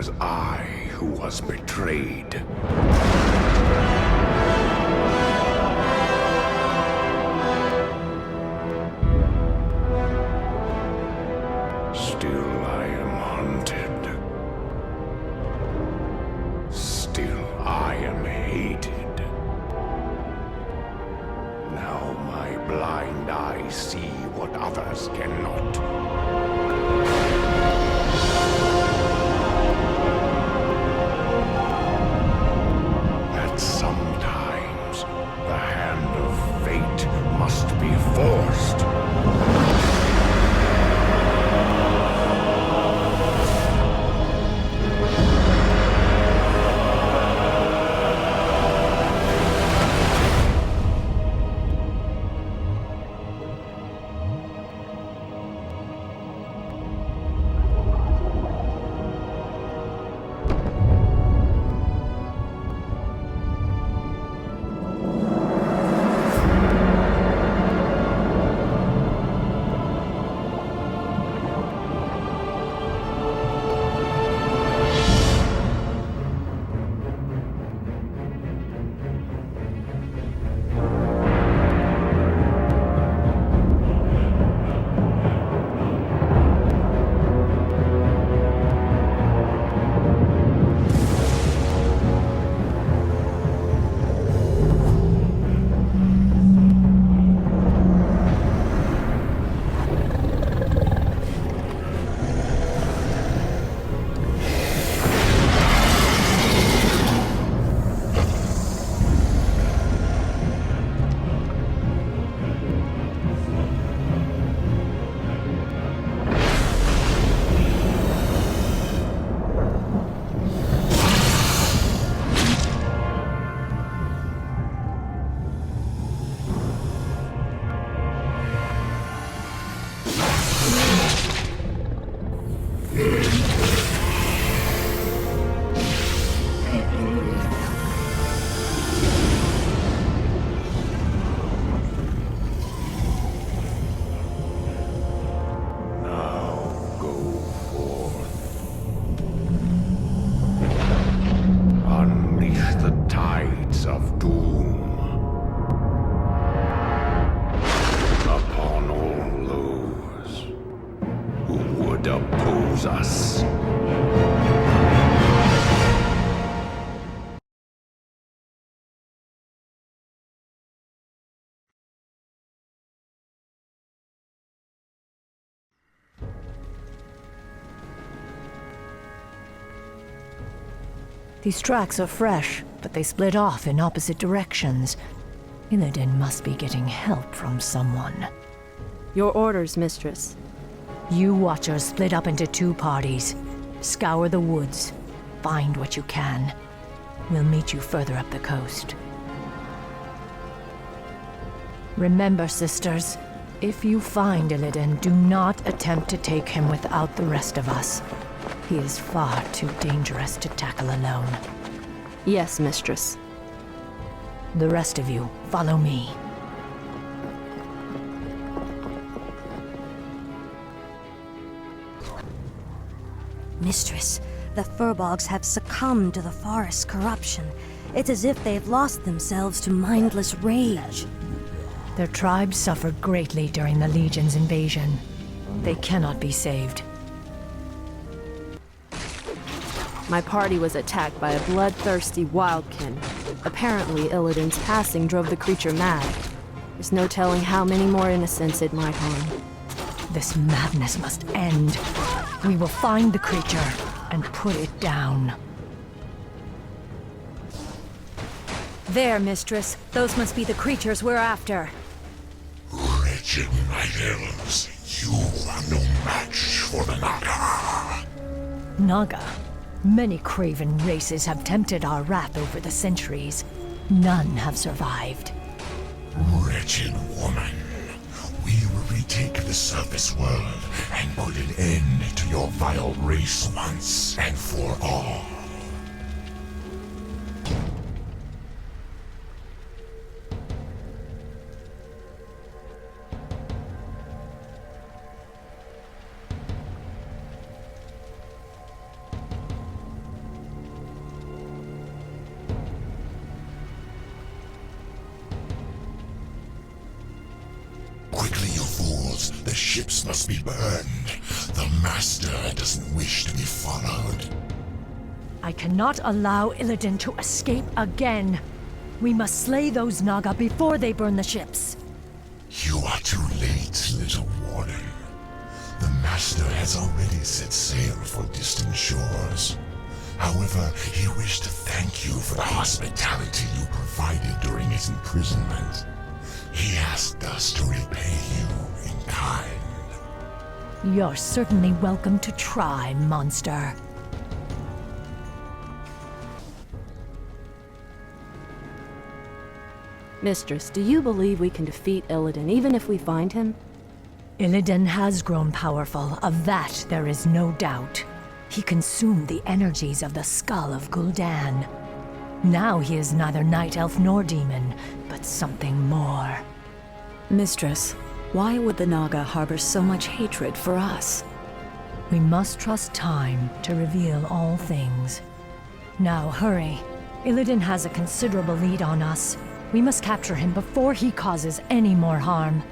was I who was betrayed. Still I am hunted. Still I am hated. Now my blind eyes see what others cannot. That sometimes the hand of fate must be forced. These tracks are fresh, but they split off in opposite directions. Illidan must be getting help from someone. Your orders, Mistress. You Watchers split up into two parties. Scour the woods. Find what you can. We'll meet you further up the coast. Remember, sisters, if you find Illidan, do not attempt to take him without the rest of us. He is far too dangerous to tackle alone. Yes, Mistress. The rest of you, follow me. Mistress, the Furbolgs have succumbed to the forest's corruption. It's as if they've lost themselves to mindless rage. Their tribe suffered greatly during the Legion's invasion. They cannot be saved. My party was attacked by a bloodthirsty wildkin. Apparently, Illidan's passing drove the creature mad. There's no telling how many more innocents it might harm. This madness must end. We will find the creature and put it down. There, Mistress. Those must be the creatures we're after. Wretched night elves, you are no match for the Naga. Naga? Many craven races have tempted our wrath over the centuries. None have survived. Wretched woman, we will retake the surface world and put an end to your vile race once and for all. ships must be burned. The Master doesn't wish to be followed. I cannot allow Illidan to escape again. We must slay those Naga before they burn the ships. You are too late, little warden. The Master has already set sail for distant shores. However, he wished to thank you for the hospitality you provided during his imprisonment. He asked us to repay you in kind. You're certainly welcome to try, monster. Mistress, do you believe we can defeat Illidan even if we find him? Illidan has grown powerful, of that there is no doubt. He consumed the energies of the skull of Gul'dan. Now he is neither night elf nor demon, but something more. Mistress, why would the Naga harbor so much hatred for us? We must trust time to reveal all things. Now hurry. Illidan has a considerable lead on us. We must capture him before he causes any more harm.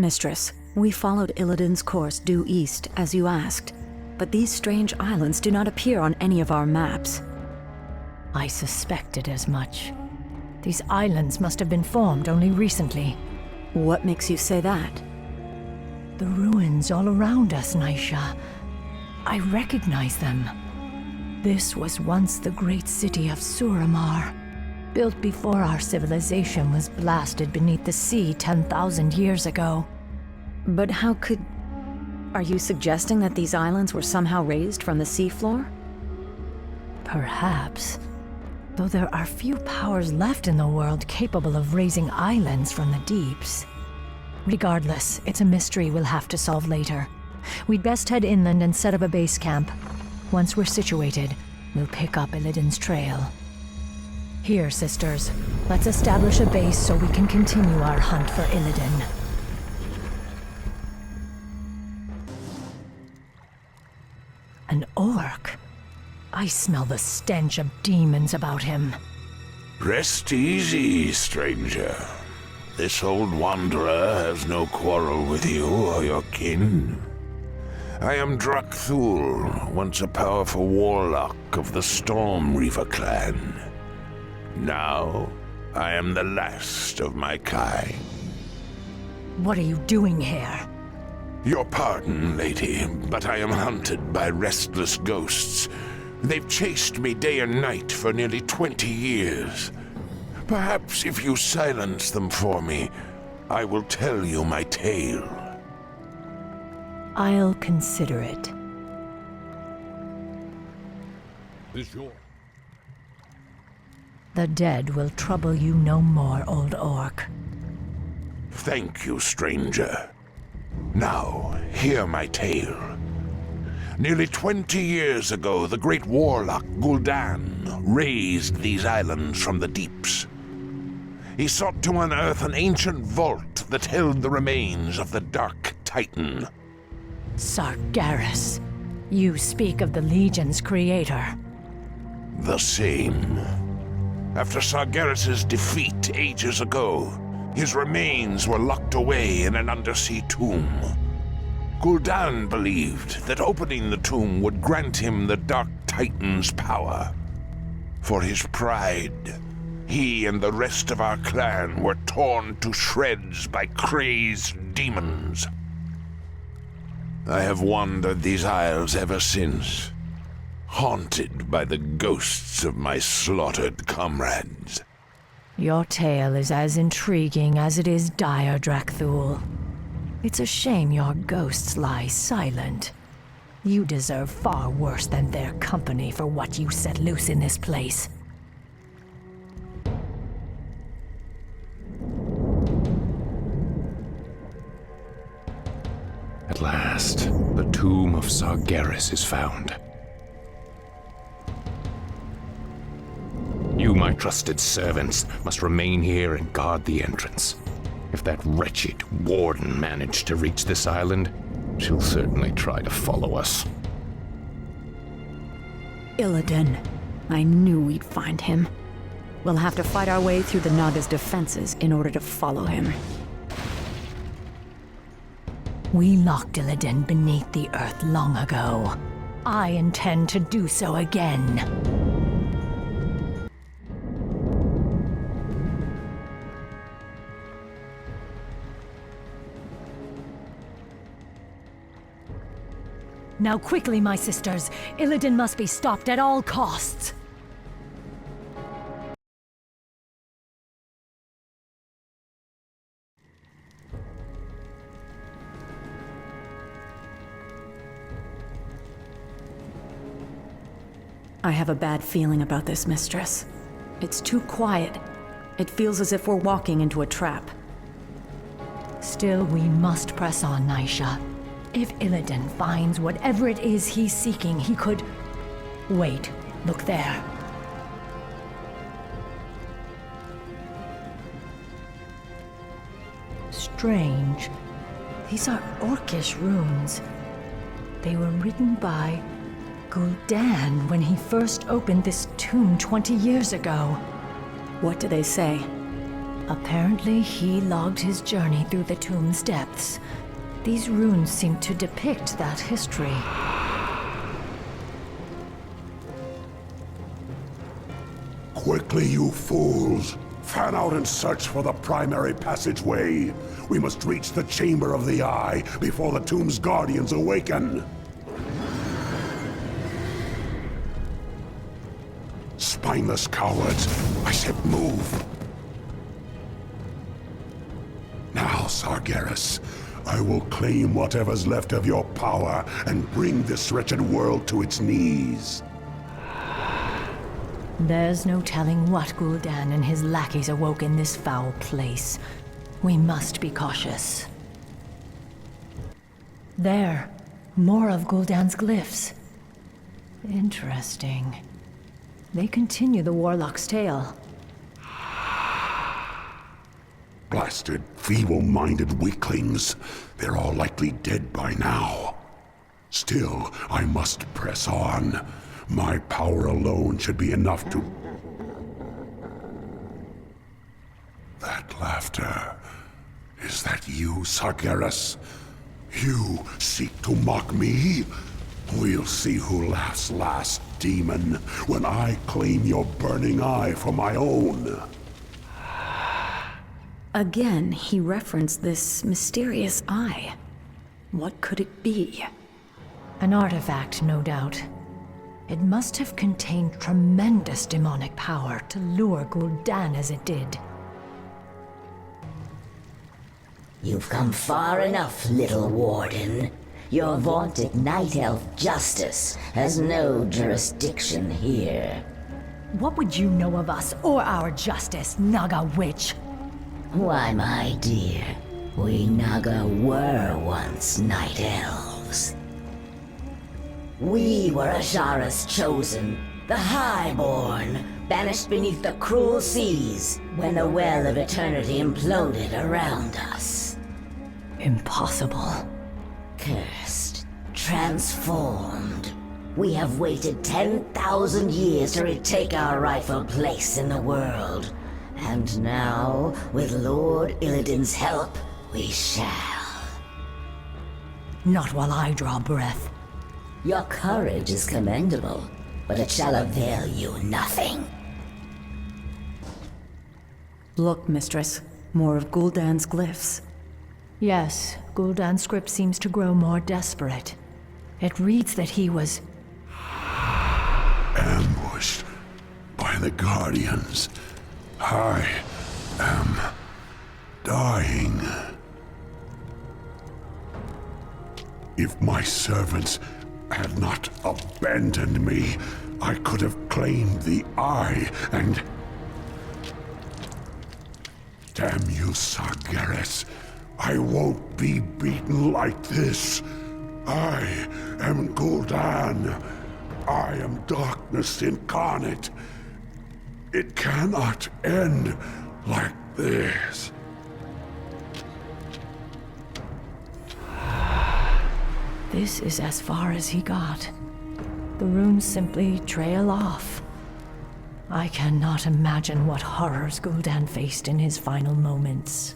Mistress, we followed Illidan's course due east, as you asked. But these strange islands do not appear on any of our maps. I suspected as much. These islands must have been formed only recently. What makes you say that? The ruins all around us, Naisha. I recognize them. This was once the great city of Suramar, built before our civilization was blasted beneath the sea 10,000 years ago. But how could... Are you suggesting that these islands were somehow raised from the seafloor? Perhaps. Though there are few powers left in the world capable of raising islands from the deeps. Regardless, it's a mystery we'll have to solve later. We'd best head inland and set up a base camp. Once we're situated, we'll pick up Illidan's trail. Here, sisters. Let's establish a base so we can continue our hunt for Illidan. An orc? I smell the stench of demons about him. Rest easy, stranger. This old wanderer has no quarrel with you or your kin. I am Drakthul, once a powerful warlock of the Stormreaver clan. Now, I am the last of my kind. What are you doing here? Your pardon, lady, but I am hunted by restless ghosts. They've chased me day and night for nearly 20 years. Perhaps if you silence them for me, I will tell you my tale. I'll consider it. The dead will trouble you no more, old orc. Thank you, stranger. Now, hear my tale. Nearly 20 years ago, the great warlock Gul'dan raised these islands from the deeps. He sought to unearth an ancient vault that held the remains of the Dark Titan. Sargeras. You speak of the Legion's creator. The same. After Sargeras' defeat ages ago, his remains were locked away in an undersea tomb. Gul'dan believed that opening the tomb would grant him the Dark Titan's power. For his pride, he and the rest of our clan were torn to shreds by crazed demons. I have wandered these isles ever since, haunted by the ghosts of my slaughtered comrades. Your tale is as intriguing as it is dire, Drakthul. It's a shame your ghosts lie silent. You deserve far worse than their company for what you set loose in this place. At last, the Tomb of Sargeras is found. You, my trusted servants, must remain here and guard the entrance. If that wretched warden managed to reach this island, she'll certainly try to follow us. Illidan. I knew we'd find him. We'll have to fight our way through the Naga's defenses in order to follow him. We locked Illidan beneath the earth long ago. I intend to do so again. Now quickly, my sisters. Illidan must be stopped at all costs. I have a bad feeling about this, Mistress. It's too quiet. It feels as if we're walking into a trap. Still, we must press on, Naisha. If Illidan finds whatever it is he's seeking, he could... Wait, look there. Strange. These are Orcish runes. They were written by Gul'dan when he first opened this tomb 20 years ago. What do they say? Apparently, he logged his journey through the tomb's depths. These runes seem to depict that history. Quickly, you fools! Fan out and search for the primary passageway. We must reach the Chamber of the Eye before the tomb's guardians awaken. Spineless cowards! I said move! Now, Sargeras, I will claim whatever's left of your power and bring this wretched world to its knees. There's no telling what Gul'dan and his lackeys awoke in this foul place. We must be cautious. There, more of Gul'dan's glyphs. Interesting. They continue the warlock's tale. Blasted, feeble-minded weaklings. They're all likely dead by now. Still, I must press on. My power alone should be enough to... That laughter... Is that you, Sargeras? You seek to mock me? We'll see who laughs last, demon, when I claim your burning eye for my own. Again, he referenced this mysterious eye. What could it be? An artifact, no doubt. It must have contained tremendous demonic power to lure Gul'dan as it did. You've come far enough, little warden. Your vaunted night elf justice has no jurisdiction here. What would you know of us or our justice, Naga witch? Why, my dear, we Naga were once night elves. We were Azshara's chosen, the Highborn, banished beneath the cruel seas when the Well of Eternity imploded around us. Impossible. Cursed, transformed. We have waited 10,000 years to retake our rightful place in the world. And now, with Lord Illidan's help, we shall. Not while I draw breath. Your courage is commendable, but it shall avail you nothing. Look, Mistress. More of Gul'dan's glyphs. Yes, Gul'dan's script seems to grow more desperate. It reads that he was... Ambushed by the Guardians. I am dying. If my servants had not abandoned me, I could have claimed the Eye and... Damn you, Sargeras. I won't be beaten like this. I am Gul'dan. I am darkness incarnate. It cannot end like this. This is as far as he got. The runes simply trail off. I cannot imagine what horrors Gul'dan faced in his final moments.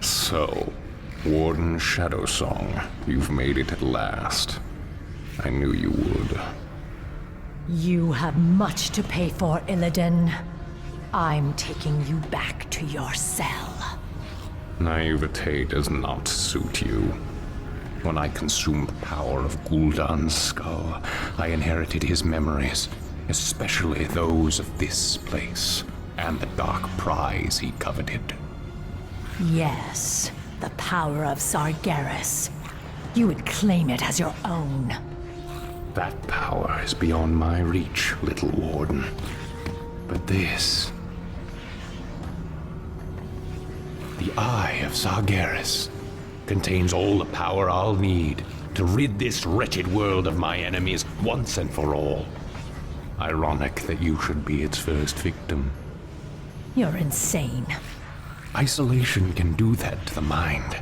So, Warden Shadowsong, you've made it at last. I knew you would. You have much to pay for, Illidan. I'm taking you back to your cell. Naivete does not suit you. When I consumed the power of Gul'dan's skull, I inherited his memories, especially those of this place, and the dark prize he coveted. Yes, the power of Sargeras. You would claim it as your own. That power is beyond my reach, little warden. But this... the Eye of Sargeras contains all the power I'll need to rid this wretched world of my enemies once and for all. Ironic that you should be its first victim. You're insane. Isolation can do that to the mind.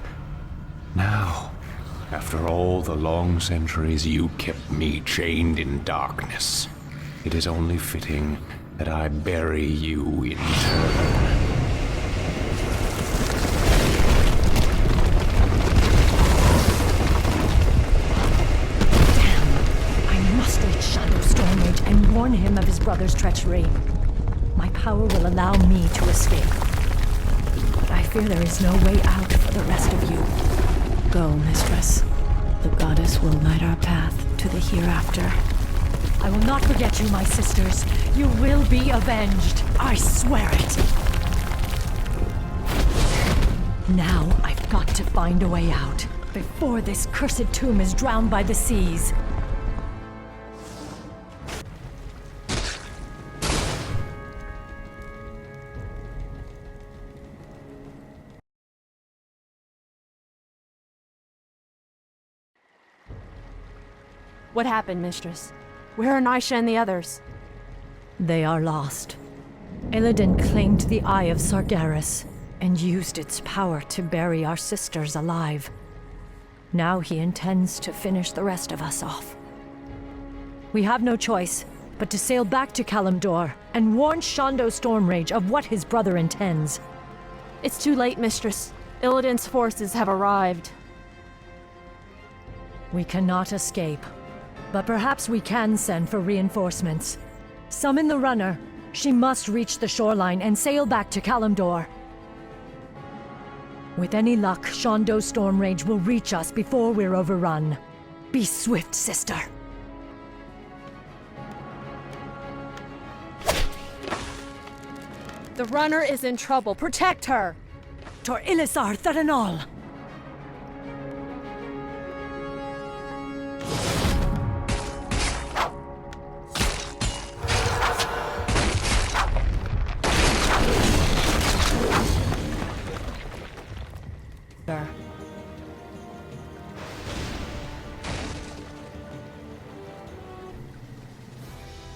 Now, after all the long centuries you kept me chained in darkness, it is only fitting that I bury you in turn. Stormrage and warn him of his brother's treachery. My power will allow me to escape. I fear there is no way out for the rest of you. Go, Mistress. The goddess will light our path to the hereafter. I will not forget you, my sisters. You will be avenged. I swear it. Now I've got to find a way out before this cursed tomb is drowned by the seas. What happened, Mistress? Where are Naisha and the others? They are lost. Illidan claimed the Eye of Sargeras and used its power to bury our sisters alive. Now he intends to finish the rest of us off. We have no choice but to sail back to Kalimdor and warn Shondo Stormrage of what his brother intends. It's too late, Mistress. Illidan's forces have arrived. We cannot escape. But perhaps we can send for reinforcements. Summon the runner. She must reach the shoreline and sail back to Kalimdor. With any luck, Shondo Stormrage will reach us before we're overrun. Be swift, sister. The runner is in trouble. Protect her! Tor Ilisar Tharanol!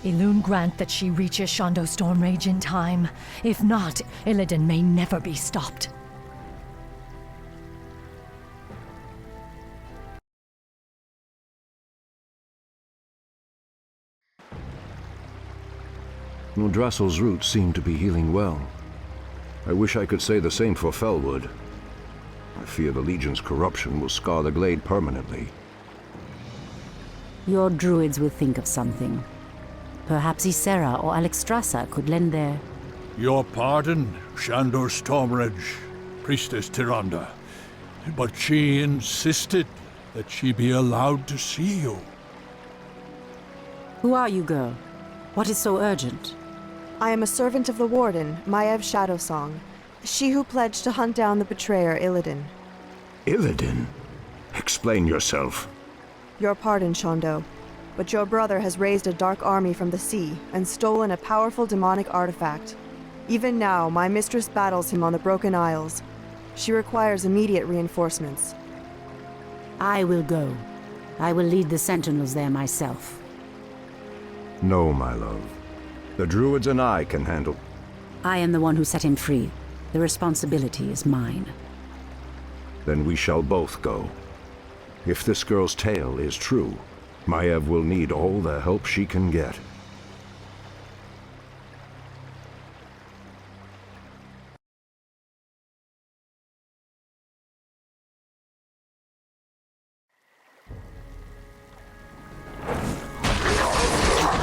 Elune grant that she reaches Shondo Stormrage in time. If not, Illidan may never be stopped. Nudrassil's roots seem to be healing well. I wish I could say the same for Felwood. I fear the Legion's corruption will scar the glade permanently. Your druids will think of something. Perhaps Ysera or Alexstrasza could lend their... Your pardon, Shandor Stormrage, Priestess Tyrande, but she insisted that she be allowed to see you. Who are you, girl? What is so urgent? I am a servant of the Warden, Maiev Shadowsong, she who pledged to hunt down the betrayer Illidan. Illidan? Explain yourself. Your pardon, Shondo, but your brother has raised a dark army from the sea and stolen a powerful demonic artifact. Even now, my mistress battles him on the Broken Isles. She requires immediate reinforcements. I will go. I will lead the Sentinels there myself. No, my love. The Druids and I can handle... I am the one who set him free. The responsibility is mine. Then we shall both go. If this girl's tale is true, Maiev will need all the help she can get.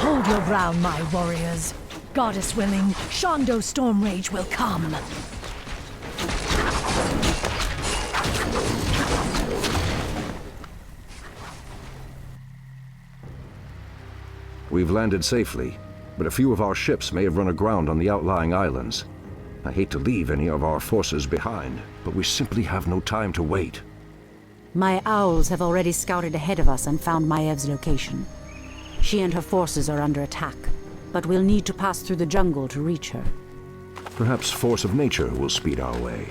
Hold your ground, my warriors. Goddess willing, Shondo Stormrage will come. We've landed safely, but a few of our ships may have run aground on the outlying islands. I hate to leave any of our forces behind, but we simply have no time to wait. My owls have already scouted ahead of us and found Maiev's location. She and her forces are under attack, but we'll need to pass through the jungle to reach her. Perhaps force of nature will speed our way.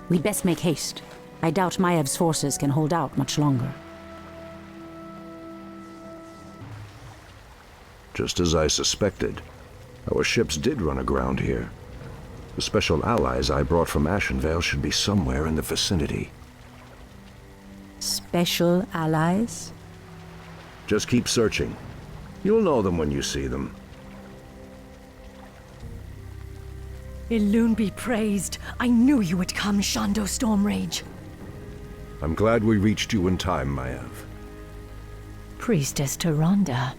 We'd best make haste. I doubt Maiev's forces can hold out much longer. Just as I suspected, our ships did run aground here. The special allies I brought from Ashenvale should be somewhere in the vicinity. Special allies? Just keep searching. You'll know them when you see them. Elune be praised. I knew you would come, Shondo Stormrage. I'm glad we reached you in time, Maiev. Priestess Tyrande,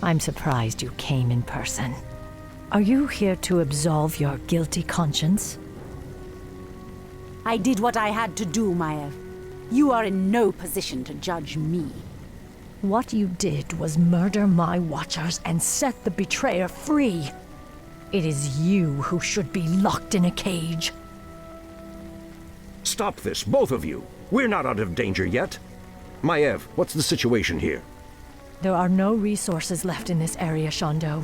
I'm surprised you came in person. Are you here to absolve your guilty conscience? I did what I had to do, Maiev. You are in no position to judge me. What you did was murder my watchers and set the betrayer free. It is you who should be locked in a cage. Stop this, both of you! We're not out of danger yet! Maiev, what's the situation here? There are no resources left in this area, Shondo.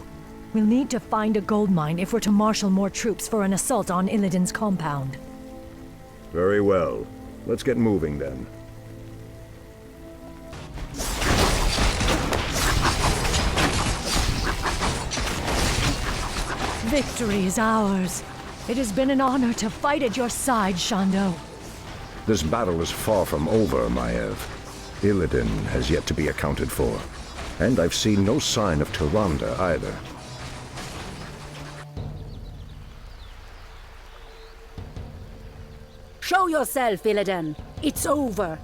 We'll need to find a gold mine if we're to marshal more troops for an assault on Illidan's compound. Very well. Let's get moving then. Victory is ours. It has been an honor to fight at your side, Shondo. This battle is far from over, Maiev. Illidan has yet to be accounted for. And I've seen no sign of Tyrande either. Show yourself, Illidan! It's over!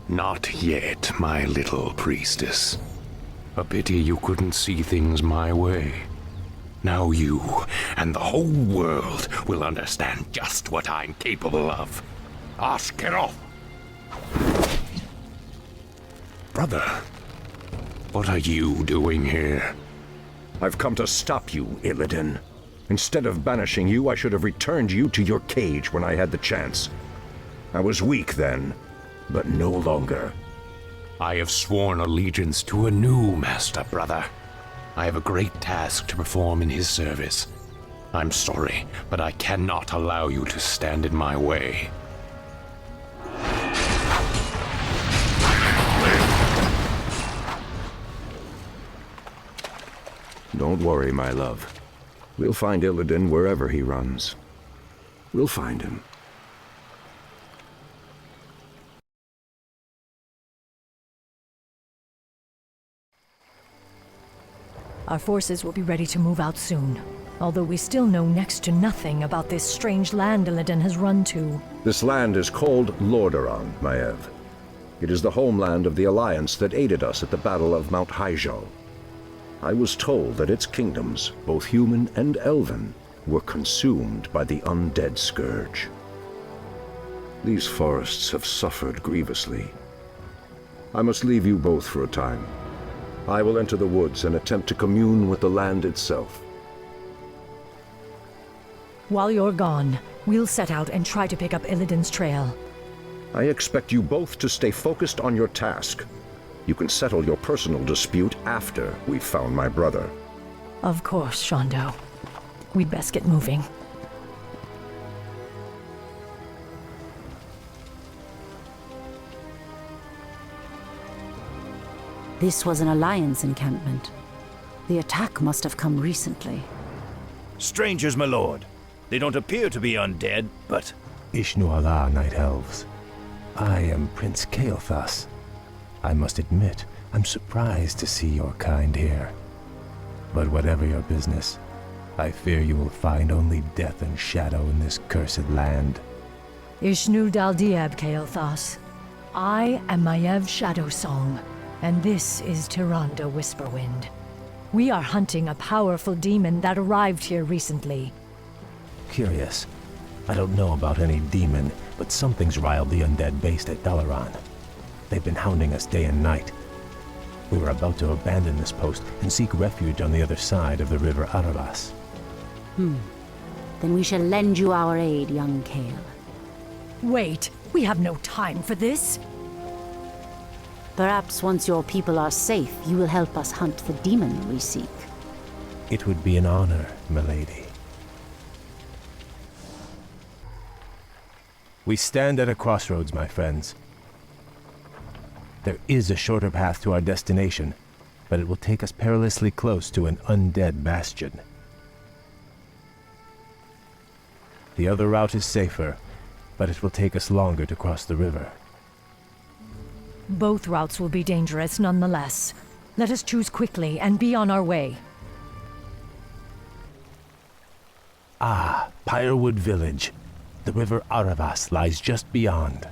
Not yet, my little priestess. A pity you couldn't see things my way. Now you and the whole world will understand just what I'm capable of. Ashkeroth! Brother, what are you doing here? I've come to stop you, Illidan. Instead of banishing you, I should have returned you to your cage when I had the chance. I was weak then, but no longer. I have sworn allegiance to a new master, brother. I have a great task to perform in his service. I'm sorry, but I cannot allow you to stand in my way. Don't worry, my love. We'll find Illidan wherever he runs. We'll find him. Our forces will be ready to move out soon, although we still know next to nothing about this strange land Illidan has run to. This land is called Lordaeron, Maiev. It is the homeland of the Alliance that aided us at the Battle of Mount Hyjal. I was told that its kingdoms, both human and elven, were consumed by the undead scourge. These forests have suffered grievously. I must leave you both for a time. I will enter the woods and attempt to commune with the land itself. While you're gone, we'll set out and try to pick up Illidan's trail. I expect you both to stay focused on your task. You can settle your personal dispute after we've found my brother. Of course, Shondo. We'd best get moving. This was an Alliance encampment. The attack must have come recently. Strangers, my lord. They don't appear to be undead, but... Ishnu Allah, Night Elves. I am Prince Kael'thas. I must admit, I'm surprised to see your kind here. But whatever your business, I fear you will find only death and shadow in this cursed land. Ishnu Daldiab Kael'thas. I am Maiev Shadowsong, and this is Tyrande Whisperwind. We are hunting a powerful demon that arrived here recently. Curious. I don't know about any demon, but something's riled the undead based at Dalaran. They've been hounding us day and night. We were about to abandon this post and seek refuge on the other side of the river Arabas. Then we shall lend you our aid, young Kael. Wait, we have no time for this. Perhaps once your people are safe, you will help us hunt the demon we seek. It would be an honor, milady. We stand at a crossroads, my friends. There is a shorter path to our destination, but it will take us perilously close to an undead bastion. The other route is safer, but it will take us longer to cross the river. Both routes will be dangerous nonetheless. Let us choose quickly and be on our way. Ah, Pyrewood Village. The river Arabas lies just beyond.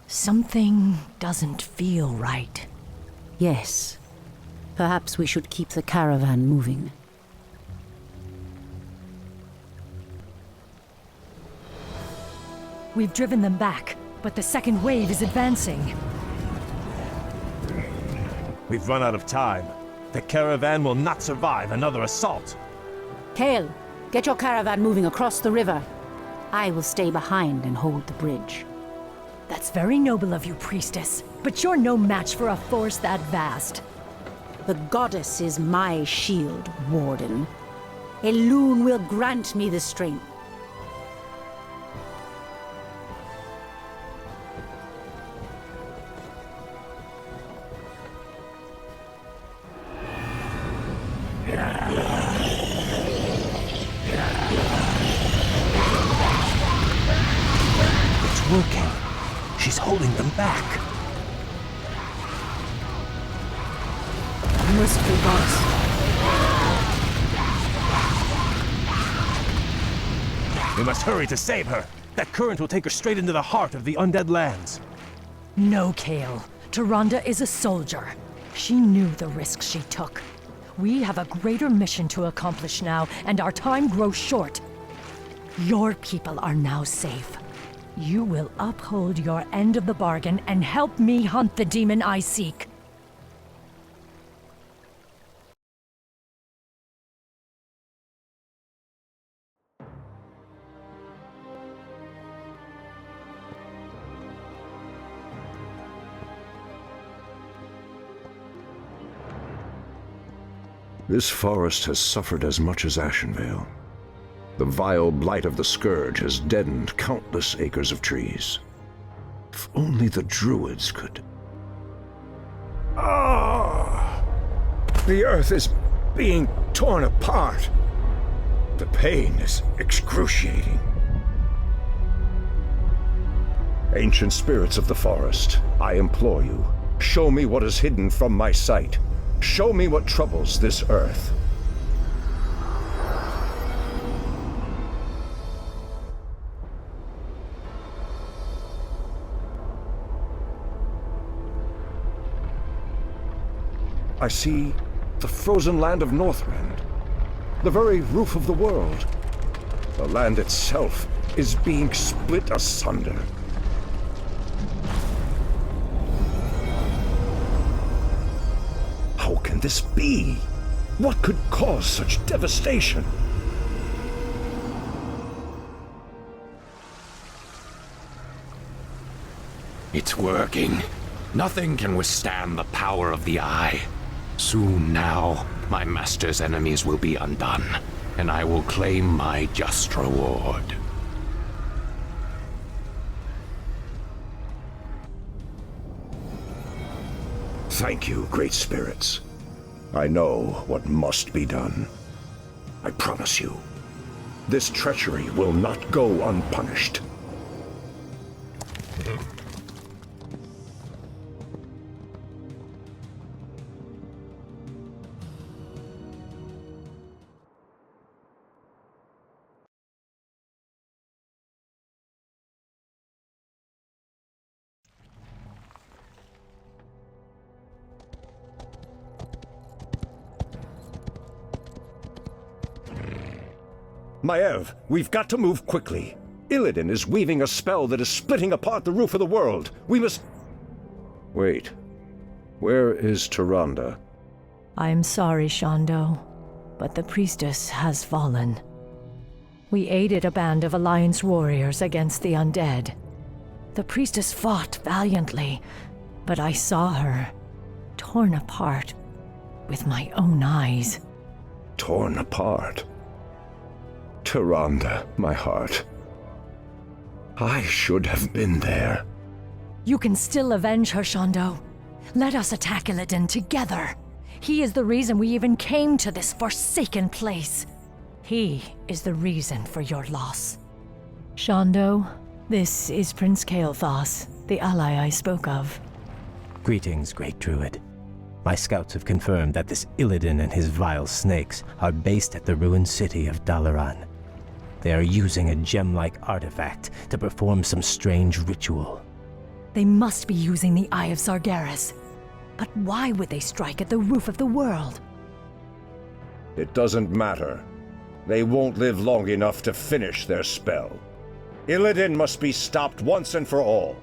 Something doesn't feel right. Yes. Perhaps we should keep the caravan moving. We've driven them back, but the second wave is advancing. We've run out of time. The caravan will not survive another assault. Kael, get your caravan moving across the river. I will stay behind and hold the bridge. That's very noble of you, priestess, but you're no match for a force that vast. The goddess is my shield, Warden. Elune will grant me the strength. It's working. She's holding them back. Merciful goddess. We must hurry to save her. That current will take her straight into the heart of the undead lands. No, Kael. Tyrande is a soldier. She knew the risks she took. We have a greater mission to accomplish now, and our time grows short. Your people are now safe. You will uphold your end of the bargain and help me hunt the demon I seek. This forest has suffered as much as Ashenvale. The vile blight of the Scourge has deadened countless acres of trees. If only the druids could... Ah! The earth is being torn apart. The pain is excruciating. Ancient spirits of the forest, I implore you, show me what is hidden from my sight. Show me what troubles this earth. I see the frozen land of Northrend, the very roof of the world. The land itself is being split asunder. How can this be? What could cause such devastation? It's working. Nothing can withstand the power of the Eye. Soon now, my master's enemies will be undone, and I will claim my just reward. Thank you, great spirits. I know what must be done. I promise you, this treachery will not go unpunished. Maiev, we've got to move quickly. Illidan is weaving a spell that is splitting apart the roof of the world. We must... Wait. Where is Tyrande? I'm sorry, Shondo, but the priestess has fallen. We aided a band of Alliance warriors against the undead. The priestess fought valiantly, but I saw her torn apart with my own eyes. Torn apart? Tyrande, my heart. I should have been there. You can still avenge her, Shondo. Let us attack Illidan together. He is the reason we even came to this forsaken place. He is the reason for your loss. Shondo, this is Prince Kael'thas, the ally I spoke of. Greetings, Great Druid. My scouts have confirmed that this Illidan and his vile snakes are based at the ruined city of Dalaran. They are using a gem-like artifact to perform some strange ritual. They must be using the Eye of Sargeras. But why would they strike at the roof of the world? It doesn't matter. They won't live long enough to finish their spell. Illidan must be stopped once and for all.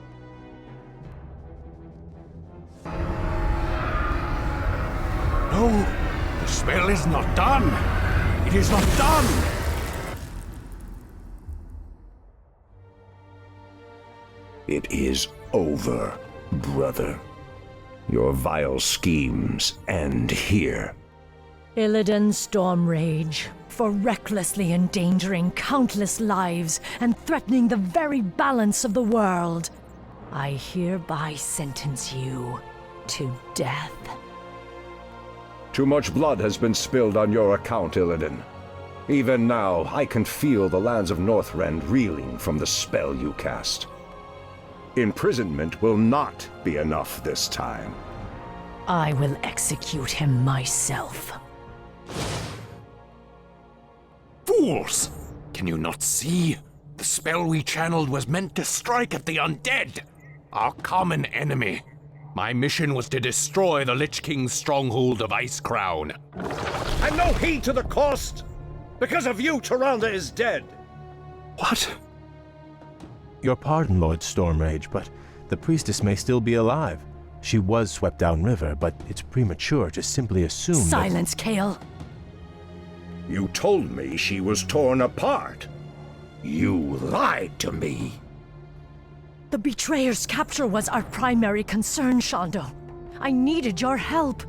No, the spell is not done. It is not done. It is over, brother. Your vile schemes end here. Illidan Stormrage, for recklessly endangering countless lives and threatening the very balance of the world, I hereby sentence you to death. Too much blood has been spilled on your account, Illidan. Even now, I can feel the lands of Northrend reeling from the spell you cast. Imprisonment will not be enough this time. I will execute him myself. Fools! Can you not see? The spell we channeled was meant to strike at the undead, our common enemy. My mission was to destroy the Lich King's stronghold of Icecrown. And no heed to the cost! Because of you, Tyrande is dead! What? Your pardon, Lord Stormrage, but the priestess may still be alive. She was swept downriver, but it's premature to simply assume Silence, Kael! You told me she was torn apart. You lied to me. The betrayer's capture was our primary concern, Shondo. I needed your help.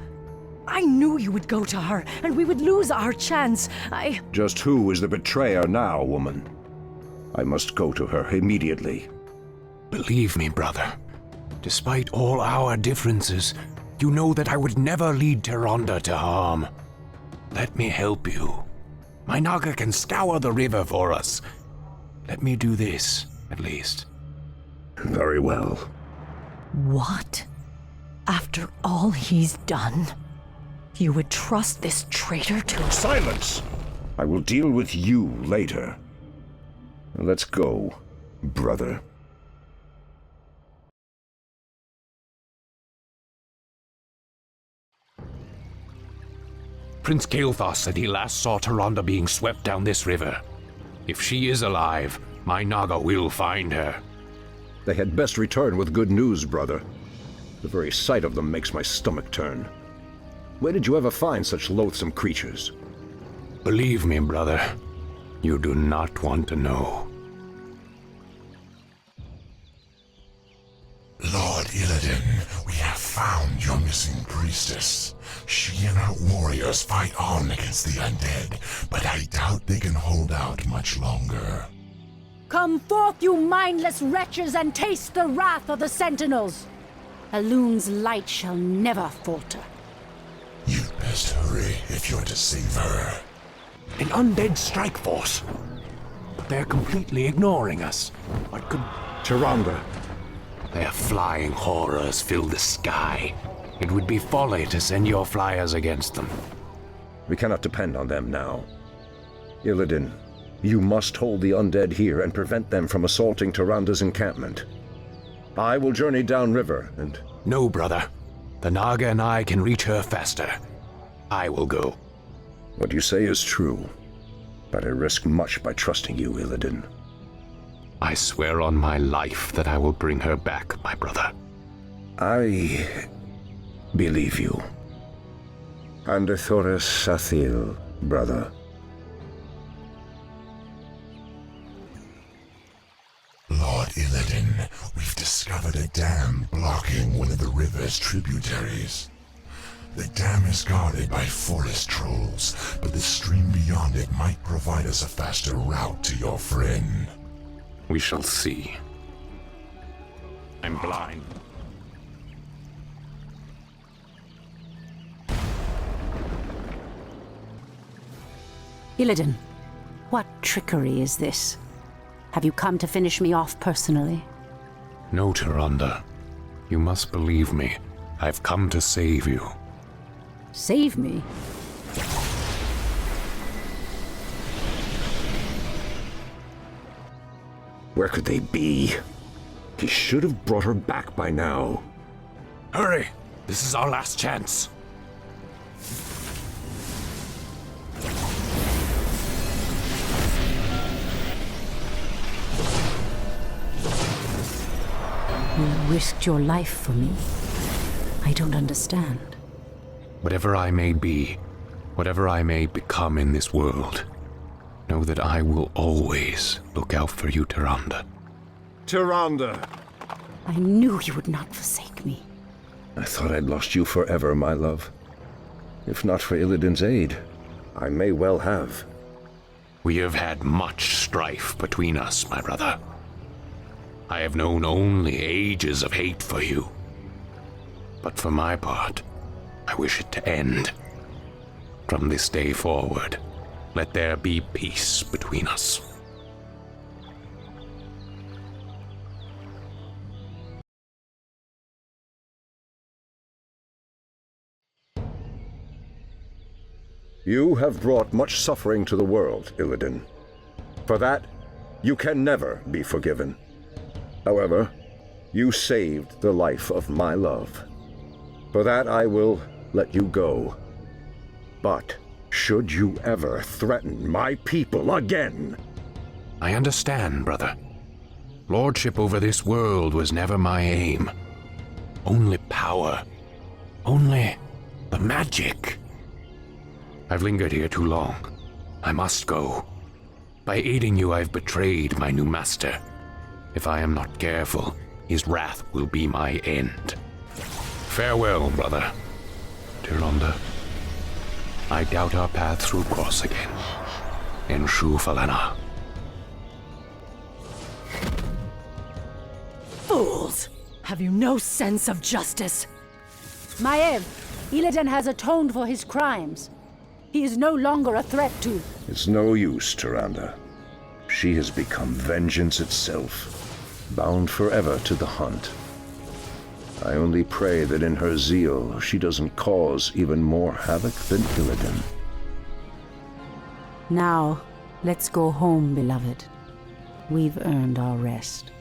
I knew you would go to her, and we would lose our chance. Just who is the betrayer now, woman? I must go to her immediately. Believe me, brother. Despite all our differences, you know that I would never lead Tyrande to harm. Let me help you. My Naga can scour the river for us. Let me do this, at least. Very well. What? After all he's done, you would trust this traitor to— Silence! I will deal with you later. Let's go, brother. Prince Kael'thas said he last saw Tyrande being swept down this river. If she is alive, my Naga will find her. They had best return with good news, brother. The very sight of them makes my stomach turn. Where did you ever find such loathsome creatures? Believe me, brother, you do not want to know. Lord Illidan, we have found your missing priestess. She and her warriors fight on against the undead, but I doubt they can hold out much longer. Come forth, you mindless wretches, and taste the wrath of the Sentinels! Alun's light shall never falter. You'd best hurry if you're to save her. An undead strike force. They're completely ignoring us. What could... Tyrande. Their flying horrors fill the sky. It would be folly to send your flyers against them. We cannot depend on them now. Illidan, you must hold the undead here and prevent them from assaulting Tyrande's encampment. I will journey downriver and... No, brother. The Naga and I can reach her faster. I will go. What you say is true, but I risk much by trusting you, Illidan. I swear on my life that I will bring her back, my brother. I believe you. Andethoris Sathil, brother. Lord Illidan, we've discovered a dam blocking one of the river's tributaries. The dam is guarded by forest trolls, but the stream beyond it might provide us a faster route to your friend. We shall see. I'm blind. Illidan, what trickery is this? Have you come to finish me off personally? No, Tyrande. You must believe me. I've come to save you. Save me? Where could they be? He should have brought her back by now. Hurry! This is our last chance. You risked your life for me. I don't understand. Whatever I may be, whatever I may become in this world, know that I will always look out for you, Tyrande. Tyrande! I knew you would not forsake me. I thought I'd lost you forever, my love. If not for Illidan's aid, I may well have. We have had much strife between us, my brother. I have known only ages of hate for you. But for my part, I wish it to end. From this day forward, let there be peace between us. You have brought much suffering to the world, Illidan. For that, you can never be forgiven. However, you saved the life of my love. For that I will let you go. But should you ever threaten my people again... I understand, brother. Lordship over this world was never my aim. Only power. Only the magic. I've lingered here too long. I must go. By aiding you, I've betrayed my new master. If I am not careful, his wrath will be my end. Farewell, brother. Tyrande. I doubt our paths will cross again. In Shufalana. Fools! Have you no sense of justice? Maiev, Illidan has atoned for his crimes. He is no longer a threat to... It's no use, Tyrande. She has become vengeance itself, bound forever to the hunt. I only pray that in her zeal, she doesn't cause even more havoc than Illidan. Now, let's go home, beloved. We've earned our rest.